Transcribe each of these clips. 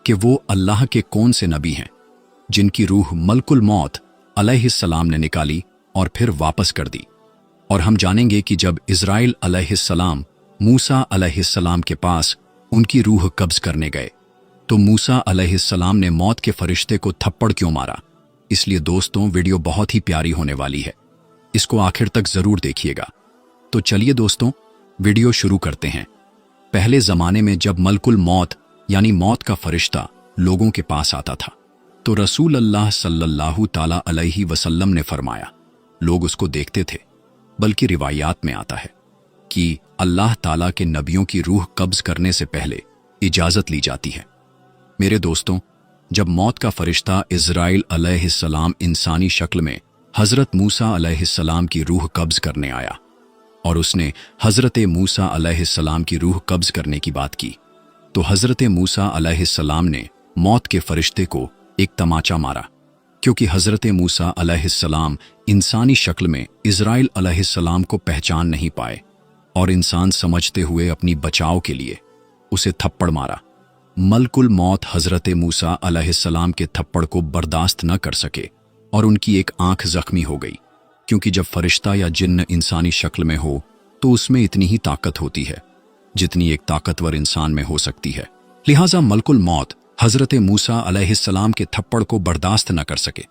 कि वो अल्लाह के कौन से नबी हैं जिनकी रूह मलकुल मौत अलैहिस्सलाम ने निकाली और फिर वापस कर दी। और हम जानेंगे कि जब इज़राइल अलैहिस्सलाम मूसा अलैहिस्सलाम के पास उनकी रूह कब्ज करने गए तो मूसा अलैहिस्सलाम ने मौत के फरिश्ते को थप्पड़ क्यों मारा। इसलिए दोस्तों, वीडियो बहुत ही प्यारी होने वाली है, इसको आखिर तक जरूर देखिएगा। तो चलिए दोस्तों, वीडियो शुरू करते हैं। पहले जमाने में जब मलकुल मौत यानी मौत का फरिश्ता लोगों के पास आता था तो रसूल अल्लाह सल्लल्लाहु ताला अलैहि वसल्लम ने फरमाया, लोग उसको देखते थे। बल्कि रिवायात में आता है कि अल्लाह ताला के नबियों की रूह कब्ज करने से पहले इजाजत ली जाती है। मेरे दोस्तों, जब मौत का फरिश्ता इज़राइल अलैहिस्सलाम इंसानी शक्ल में हजरत मूसा अलैहिस्सलाम की रूह कब्ज करने आया और उसने हजरत मूसा अलैहिस्सलाम की रूह कब्ज करने की बात की तो हजरत मूसा अलैहिस्सलाम ने मौत के फरिश्ते को एक तमाचा मारा, क्योंकि हजरत मूसा अलैहिस्सलाम इंसानी शक्ल में इज़राइल अलैहिस्सलाम को पहचान नहीं पाए और इंसान समझते हुए अपनी बचाव के लिए उसे थप्पड़ मारा। मलकुल मौत हजरत मूसा अलैहिस्सलाम के थप्पड़ को बर्दाश्त न कर सके और उनकी एक आंख जख्मी हो गई, क्योंकि जब फरिश्ता या जिन्न इंसानी शक्ल में हो तो उसमें इतनी ही ताकत होती है जितनी एक ताकतवर इंसान में हो सकती है। लिहाजा मलकुल मौत हजरत मूसा अलैहिस्सलाम के थप्पड़ को बर्दाश्त न कर सके।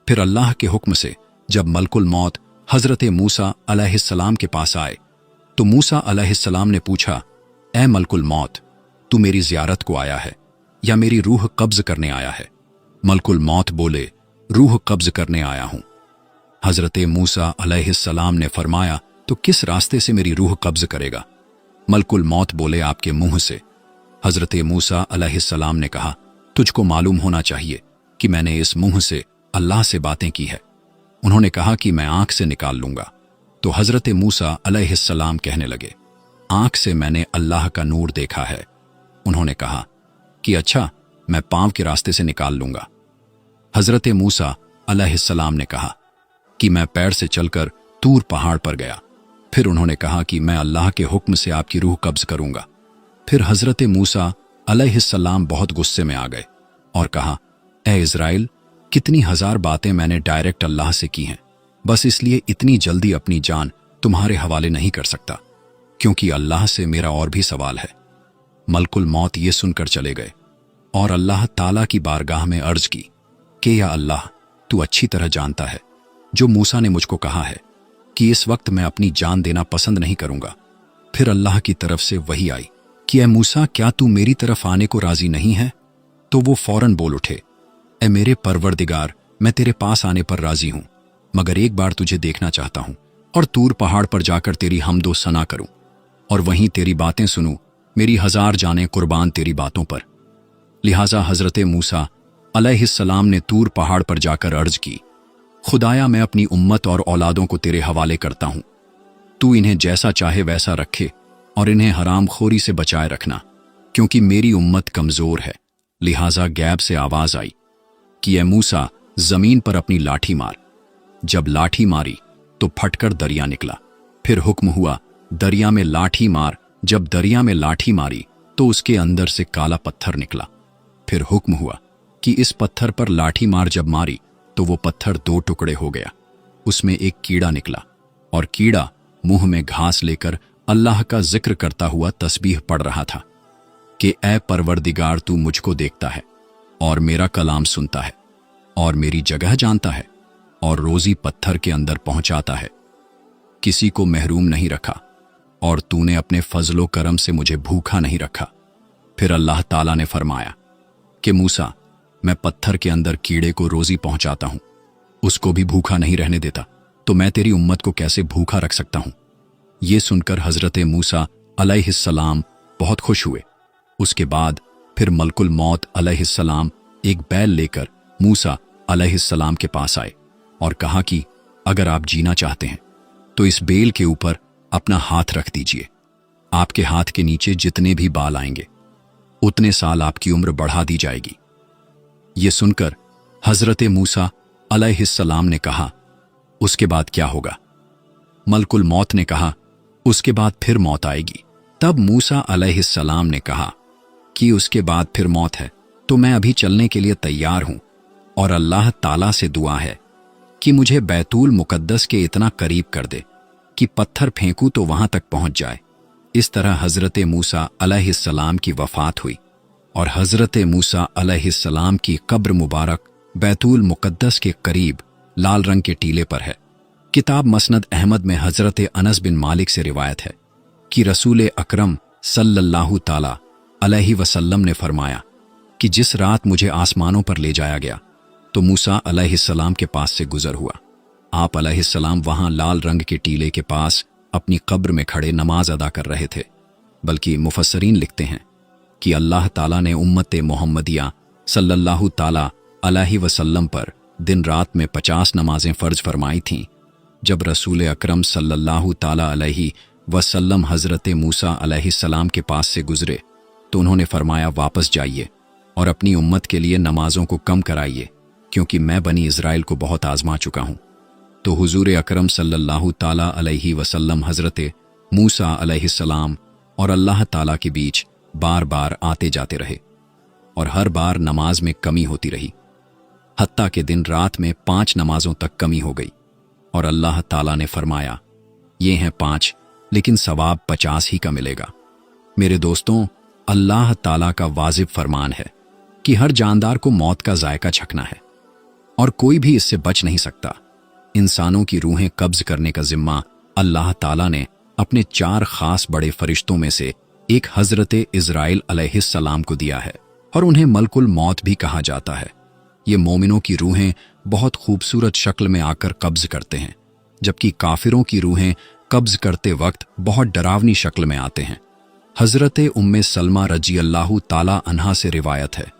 फिर अल्लाह के हुक्म से जब मलकुल मौत हजरत मूसा अलैहिस्सलाम के पास आए तो मूसा अलैहिस्सलाम ने पूछा, ए मलकुल मौत, तू मेरी ज़ियारत को आया है या मेरी रूह कब्ज करने आया है? मलकुल मौत बोले, रूह कब्ज करने आया हूं। हजरत मूसा अलैहिस्सलाम ने फरमाया, तो किस रास्ते से मेरी रूह कब्ज करेगा? मलकुल मौत बोले, आपके मुंह से। हजरत मूसा अलैहिस्सलाम ने कहा, तुझको मालूम होना चाहिए कि मैंने इस मुंह से अल्लाह से बातें की है। उन्होंने कहा कि मैं आंख से निकाल लूंगा। तो हजरत मूसा अलैहिस्सलाम कहने लगे, आंख से मैंने अल्लाह का नूर देखा है। उन्होंने कहा कि अच्छा, मैं पांव के रास्ते से निकाल लूंगा। हजरत मूसा अलैहिस्सलाम ने कहा कि मैं पैर से चलकर तूर पहाड़ पर गया। फिर उन्होंने कहा कि मैं अल्लाह के हुक्म से आपकी रूह कब्ज करूंगा। फिर हजरत मूसा अलैहिस्सलाम बहुत गुस्से में आ गए और कहा, ए इज़राइल, कितनी हजार बातें मैंने डायरेक्ट अल्लाह से की हैं, बस इसलिए इतनी जल्दी अपनी जान तुम्हारे हवाले नहीं कर सकता, क्योंकि अल्लाह से मेरा और भी सवाल है। मलकुल मौत ये सुनकर चले गए और अल्लाह ताला की बारगाह में अर्ज की कि या अल्लाह, तू अच्छी तरह जानता है जो मूसा ने मुझको कहा है कि इस वक्त मैं अपनी जान देना पसंद नहीं करूंगा। फिर अल्लाह की तरफ से वही आई कि ए मूसा, क्या तू मेरी तरफ आने को राजी नहीं है? तो वो फौरन बोल उठे, ए मेरे परवरदिगार, मैं तेरे पास आने पर राजी हूं, मगर एक बार तुझे देखना चाहता हूं और तूर पहाड़ पर जाकर तेरी हमदो सना करूं और वहीं तेरी बातें सुनूं। मेरी हजार जानें कुर्बान तेरी बातों पर। लिहाजा हजरत मूसा अलैहिस्सलाम ने तूर पहाड़ पर जाकर अर्ज की, खुदाया, मैं अपनी उम्मत और औलादों को तेरे हवाले करता हूं। तू इन्हें जैसा चाहे वैसा रखे और इन्हें हराम खोरी से बचाए रखना, क्योंकि मेरी उम्मत कमजोर है। लिहाजा गैब से आवाज आई कि ए मूसा, जमीन पर अपनी लाठी मार। जब लाठी मारी तो फटकर दरिया निकला। फिर हुक्म हुआ, दरिया में लाठी मार। जब दरिया में लाठी मारी तो उसके अंदर से काला पत्थर निकला। फिर हुक्म हुआ कि इस पत्थर पर लाठी मार। जब मारी तो वो पत्थर दो टुकड़े हो गया। उसमें एक कीड़ा निकला और कीड़ा मुंह में घास लेकर अल्लाह का जिक्र करता हुआ तस्बीह पढ़ रहा था कि ए परवरदिगार, तू मुझको देखता है और मेरा कलाम सुनता है और मेरी जगह जानता है और रोजी पत्थर के अंदर पहुंचाता है। किसी को महरूम नहीं रखा और तूने अपने फजलो करम से मुझे भूखा नहीं रखा। फिर अल्लाह ताला ने फरमाया कि मूसा, मैं पत्थर के अंदर कीड़े को रोजी पहुंचाता हूं, उसको भी भूखा नहीं रहने देता, तो मैं तेरी उम्मत को कैसे भूखा रख सकता हूं? ये सुनकर हजरत मूसा अलैहिस्सलाम बहुत खुश हुए। उसके बाद फिर मलकुल मौत अलैहिस्सलाम एक बैल लेकर मूसा अलैहिस्सलाम के पास आए और कहा कि अगर आप जीना चाहते हैं तो इस बेल के ऊपर अपना हाथ रख दीजिए। आपके हाथ के नीचे जितने भी बाल आएंगे उतने साल आपकी उम्र बढ़ा दी जाएगी। ये सुनकर हजरत मूसा अलैहिस्सलाम ने कहा, उसके बाद क्या होगा? मलकुल मौत ने कहा, उसके बाद फिर मौत आएगी। तब मूसा अलैहिस्सलाम ने कहा कि उसके बाद फिर मौत है तो मैं अभी चलने के लिए तैयार हूं, और अल्लाह ताला से दुआ है कि मुझे बैतुल मुकद्दस के इतना करीब कर दे कि पत्थर फेंकूं तो वहां तक पहुंच जाए। इस तरह हजरत मूसा अलैहिस्सलाम की वफात हुई, और हजरत मूसा अलैहिस्सलाम की कब्र मुबारक बैतुल मुकद्दस के करीब लाल रंग के टीले पर है। किताब मसनद अहमद में हजरत अनस बिन मालिक से रिवायत है कि रसूल अकरम सल्लल्लाहु ताला अलैहि वसल्लम ने फरमाया कि जिस रात मुझे आसमानों पर ले जाया गया तो मूसा अलैहिस्सलाम के पास से गुजर हुआ। आप अलैहिस्सलाम वहां लाल रंग के टीले के पास अपनी कब्र में खड़े नमाज अदा कर रहे थे। बल्कि मुफस्सरीन लिखते हैं कि अल्लाह ताला ने उम्मत मोहम्मदिया सल्लल्लाहु ताला अलैहि वसल्लम पर दिन रात में 50 नमाजें फ़र्ज फरमाई थीं। जब रसूल अकरम सल्लल्लाहु ताला अलैहि वसल्लम हज़रत मूसा अलैहिस्सलाम के पास से गुजरे तो उन्होंने फरमाया, वापस जाइए और अपनी उम्मत के लिए नमाजों को कम कराइए, क्योंकि मैं बनी इज़राइल को बहुत आजमा चुका हूँ। तो हुजूर अकरम सल्लल्लाहु ताला अलैहि वसल्लम हज़रत मूसा अलैहिस्सलाम और अल्लाह ताला के बीच बार बार आते जाते रहे, और हर बार नमाज में कमी होती रही, हत्ता के दिन रात में 5 नमाजों तक कमी हो गई। और अल्लाह ताला ने फरमाया, ये हैं 5, लेकिन सवाब 50 ही का मिलेगा। मेरे दोस्तों, अल्लाह ताला का वाजिब फरमान है कि हर जानदार को मौत का जायका चखना है, और कोई भी इससे बच नहीं सकता। इंसानों की रूहें कब्ज करने का जिम्मा अल्लाह ताला ने अपने 4 खास बड़े फरिश्तों में से एक हजरत इज़राइल अलैहिस्सलाम को दिया है, और उन्हें मलकुल मौत भी कहा जाता है। ये मोमिनों की रूहें बहुत खूबसूरत शक्ल में आकर कब्ज करते हैं, जबकि काफिरों की रूहें कब्ज करते वक्त बहुत डरावनी शक्ल में आते हैं। हजरत उम्मे सलमा रजी अल्लाहु ताला अन्हा से रिवायत है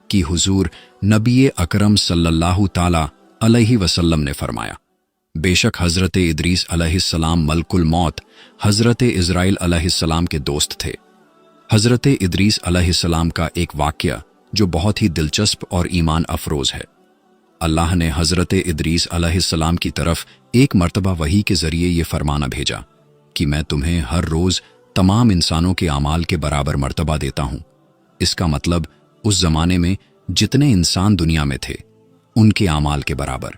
कि हुजूर नबी अकरम सल्लल्लाहु ताला अलैहि वसल्लम ने फरमाया, बेशक हजरत इदरीस अलैहिस्सलाम मलकुल मौत हजरत इज़राइल अलैहिस्सलाम के दोस्त थे। हजरत इदरीस अलैहिस्सलाम का एक वाक़या जो बहुत ही दिलचस्प और ईमान अफरोज है। अल्लाह ने हजरत इदरीस अलैहिस्सलाम की तरफ एक मर्तबा वही के जरिए ये फरमाना भेजा कि मैं तुम्हें हर रोज तमाम इंसानों के आमाल के बराबर मर्तबा देता हूं। इसका मतलब उस जमाने में जितने इंसान दुनिया में थे उनके आमाल के बराबर।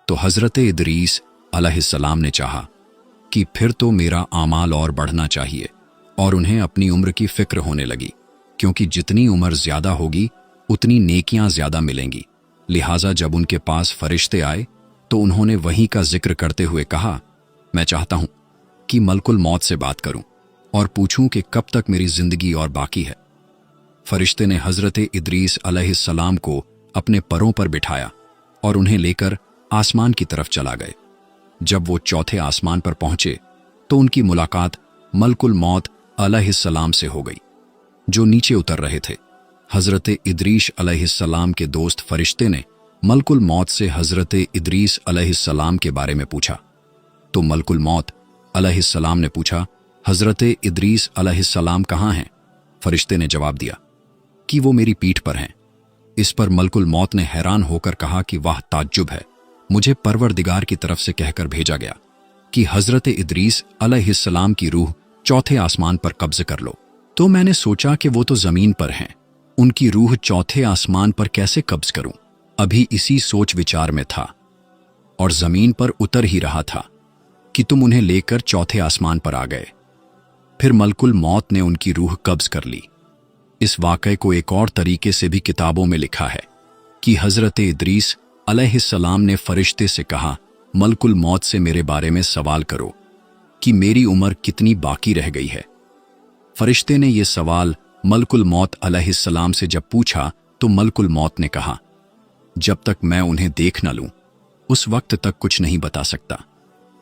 तो हजरत इदरीस अलैहिस्सलाम ने चाहा कि फिर तो मेरा आमाल और बढ़ना चाहिए, और उन्हें अपनी उम्र की फिक्र होने लगी, क्योंकि जितनी उम्र ज्यादा होगी उतनी नेकियां ज्यादा मिलेंगी। लिहाजा जब उनके पास फरिश्ते आए तो उन्होंने वहीं का जिक्र करते हुए कहा, मैं चाहता हूं कि मलकुल मौत से बात करूं और पूछूं कि कब तक मेरी जिंदगी और बाकी है। फरिश्ते ने हजरत इदरीस अलैहिस्सलाम को अपने परों पर बिठाया और उन्हें लेकर आसमान की तरफ चला गए। जब वो चौथे आसमान पर पहुंचे तो उनकी मुलाकात मलकुल मौत अलैहिस्सलाम से हो गई, जो नीचे उतर रहे थे। हजरत इदरीस अलैहिस्सलाम के दोस्त फरिश्ते ने मलकुल मौत से हजरत इदरीस अलैहिस्सलाम के बारे में पूछा। तो मलकुल मौत अलैहिस्सलाम ने पूछा, हजरत इदरीस अलैहिस्सलाम कहाँ हैं? फरिश्ते ने जवाब दिया कि वो मेरी पीठ पर हैं। इस पर मलकुल मौत ने हैरान होकर कहा कि वाह, ताज्जुब है, मुझे परवरदिगार की तरफ से कहकर भेजा गया कि हजरत इदरीस अलैहिस्सलाम की रूह चौथे आसमान पर कब्ज कर लो। तो मैंने सोचा कि वो तो जमीन पर हैं, उनकी रूह चौथे आसमान पर कैसे कब्ज करूं? अभी इसी सोच विचार में था और जमीन पर उतर ही रहा था कि तुम उन्हें लेकर चौथे आसमान पर आ गए। फिर मलकुल मौत ने उनकी रूह कब्ज कर ली। इस वाक़े को एक और तरीके से भी किताबों में लिखा है कि हजरत इदरीस अलैहिस्सलाम ने फरिश्ते से कहा, मलकुल मौत से मेरे बारे में सवाल करो कि मेरी उम्र कितनी बाकी रह गई है। फरिश्ते ने यह सवाल मलकुल मौत अलैहिस्सलाम से जब पूछा तो मलकुल मौत ने कहा, जब तक मैं उन्हें देख न लूं उस वक्त तक कुछ नहीं बता सकता।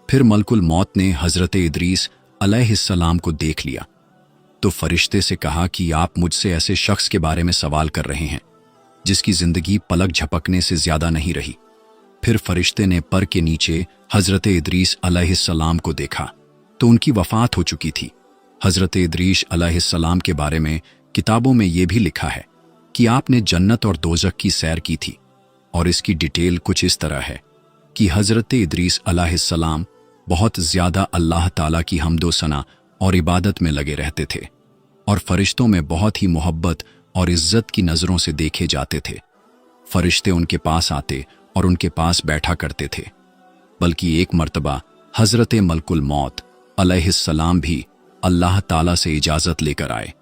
फिर मलकुल मौत ने हजरत इदरीस अलैहिस्सलाम को देख लिया तो फरिश्ते से कहा कि आप मुझसे ऐसे शख्स के बारे में सवाल कर रहे हैं जिसकी जिंदगी पलक झपकने से ज्यादा नहीं रही। फिर फरिश्ते ने पर के नीचे हजरत इदरीस अलैहिस्सलाम को देखा तो उनकी वफात हो चुकी थी। हजरत इदरीस अलैहिस्सलाम के बारे में किताबों में यह भी लिखा है कि आपने जन्नत और दोज़ख की सैर की थी, और इसकी डिटेल कुछ इस तरह है कि हजरत इदरीस अलैहिस्सलाम बहुत ज्यादा अल्लाह ताला की हम्दो सना और इबादत में लगे रहते थे, और फरिश्तों में बहुत ही मोहब्बत और इज्जत की नजरों से देखे जाते थे। फरिश्ते उनके पास आते और उनके पास बैठा करते थे। बल्कि एक मर्तबा हजरत मलकुल मौत अलैहिस्सलाम भी अल्लाह ताला से इजाजत लेकर आए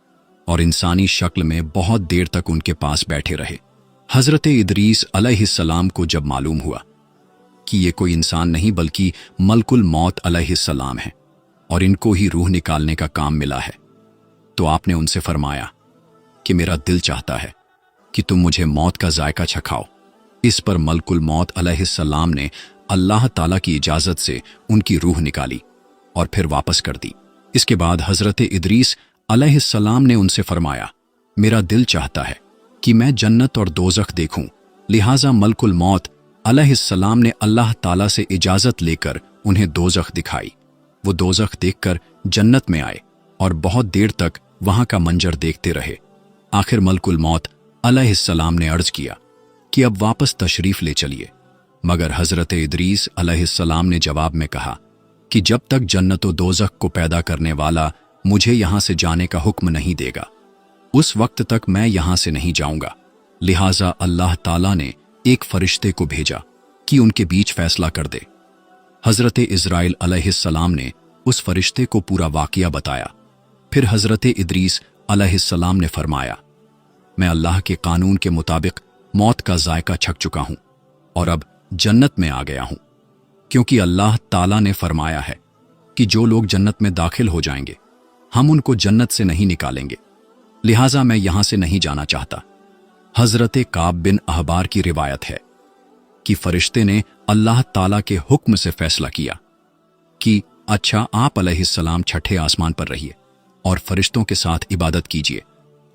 और इंसानी शक्ल में बहुत देर तक उनके पास बैठे रहे। हजरत इदरीस अलैहिस्सलाम को जब मालूम हुआ कि ये कोई इंसान नहीं बल्कि मलकुल मौत अलैहिस्सलाम है और इनको ही रूह निकालने का काम मिला है, तो आपने उनसे फरमाया कि मेरा दिल चाहता है कि तुम मुझे मौत का जायका चखाओ। इस पर मलकुल मौत अलैहिस्सलाम ने अल्लाह ताला की इजाजत से उनकी रूह निकाली और फिर वापस कर दी। इसके बाद हजरत इदरीस अलैहिस्सलाम ने उनसे फरमाया, मेरा दिल चाहता है कि मैं जन्नत और दोज़ख देखूं। लिहाजा मलकुल मौत अलैहिस्सलाम ने अल्लाह ताला से इजाजत लेकर उन्हें दोज़ख दिखाई। वो दोज़ख देखकर जन्नत में आए और बहुत देर तक वहां का मंजर देखते रहे। आखिर मलकुल मौत अलैहिस्सलाम ने अर्ज किया कि अब वापस तशरीफ ले चलिए, मगर हजरत इदरीस अलैहिस्सलाम ने जवाब में कहा कि जब तक जन्नत व दोज़ख को पैदा करने वाला मुझे यहां से जाने का हुक्म नहीं देगा, उस वक्त तक मैं यहां से नहीं जाऊंगा। लिहाजा अल्लाह ताला ने एक फरिश्ते को भेजा कि उनके बीच फैसला कर दे। हजरत इज़राइल अलैहिस्सलाम ने उस फरिश्ते को पूरा वाक़या बताया। फिर हजरत इदरीस अलैहिस्सलाम ने फरमाया, मैं अल्लाह के कानून के मुताबिक मौत का जायका छक चुका हूं और अब जन्नत में आ गया हूं, क्योंकि अल्लाह ताला ने फरमाया है कि जो लोग जन्नत में दाखिल हो जाएंगे हम उनको जन्नत से नहीं निकालेंगे। लिहाजा मैं यहां से नहीं जाना चाहता। हजरत काब बिन अहबार की रिवायत है कि फरिश्ते ने अल्लाह ताला के हुक्म से फैसला किया कि अच्छा, आप अलैहिस्सलाम छठे आसमान पर रहिए और फरिश्तों के साथ इबादत कीजिए।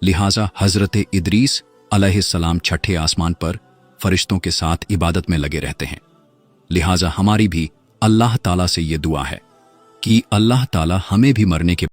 लिहाजा हजरत इदरीस अलैहिस्सलाम छठे आसमान पर फरिश्तों के साथ इबादत में लगे रहते हैं। लिहाजा हमारी भी अल्लाह ताला से ये दुआ है कि अल्लाह ताला हमें भी मरने के